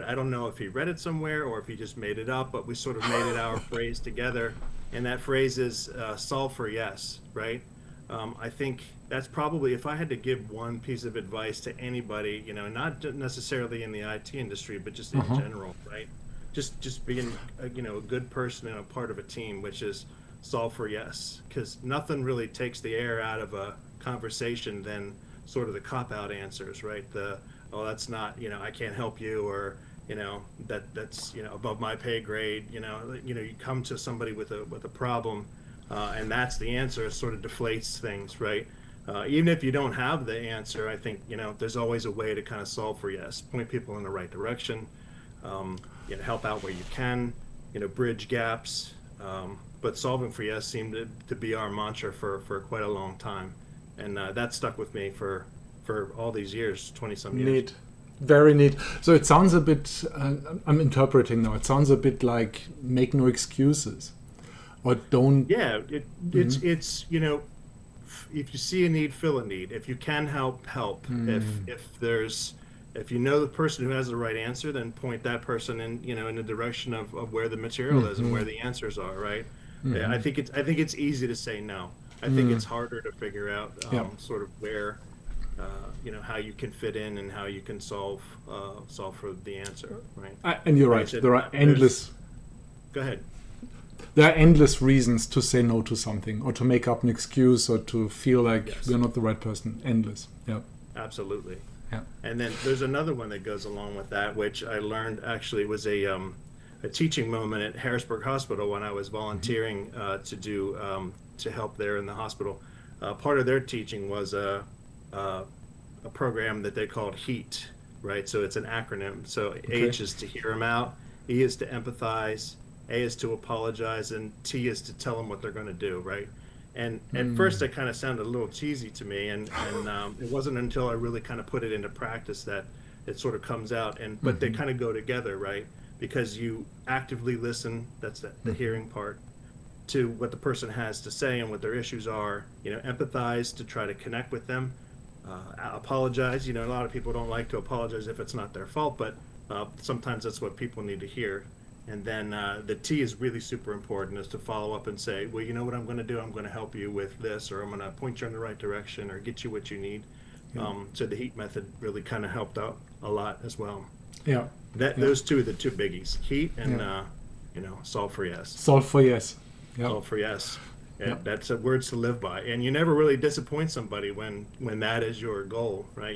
I don't know if he read it somewhere or if he just made it up, but we sort of made it our phrase together. And that phrase is solve for yes, right? I think that's probably, if I had to give one piece of advice to anybody, not necessarily in the IT industry, but just in Uh-huh. general, right? Just being, a good person and a part of a team, which is solve for yes, because nothing really takes the air out of a conversation than sort of the cop out answers, right? Oh, that's not, I can't help you, or that's above my pay grade. You come to somebody with a problem, and that's the answer. It sort of deflates things, right? Even if you don't have the answer, I think there's always a way to kind of solve for yes, point people in the right direction, help out where you can, bridge gaps. But solving for yes seemed to be our mantra for quite a long time, and that stuck with me for all these years, 20 some years. Neat. Very neat. So it sounds a bit, I'm interpreting now, it sounds a bit like make no excuses or don't. Yeah, Mhm. it's if you see a need, fill a need. If you can help, help. Mm. If you know the person who has the right answer, then point that person in the direction of where the material is and Mhm. where the answers are, right? Yeah, Mhm. I think it's easy to say no. I think Mm. it's harder to figure out Yeah. sort of where how you can fit in and how you can solve for the answer, right? And you're Right. right. So There are there's endless Go ahead. there are endless reasons to say no to something or to make up an excuse or to feel like Yes, we're not the right person. Endless. Yeah. absolutely. Yeah. And then there's another one that goes along with that, which I learned actually was a teaching moment at Harrisburg Hospital when I was volunteering to help there in the hospital. Part of their teaching was a program that they called HEAT, right? So it's an acronym. So Okay. H is to hear them out, E is to empathize, A is to apologize, and T is to tell them what they're going to do, right? And at first, Mm. it kind of sounded a little cheesy to me, and it wasn't until I really kind of put it into practice that it sort of comes out. But they Mhm. kind of go together, right? Because you actively listen, that's the Mhm. hearing part, to what the person has to say and what their issues are. Empathize to try to connect with them. Apologize. A lot of people don't like to apologize if it's not their fault, but sometimes that's what people need to hear. And then the T is really super important, is to follow up and say, well, you know what I'm going to do? I'm going to help you with this, or I'm going to point you in the right direction, or get you what you need. Yeah. So the heat method really kind of helped out a lot as well. Yeah. That Yeah. those two are the two biggies: heat and Yeah. solve for yes. Solve for yes. Yeah. Solve for yes. Yeah. That's a words to live by, and you never really disappoint somebody when that is your goal, right?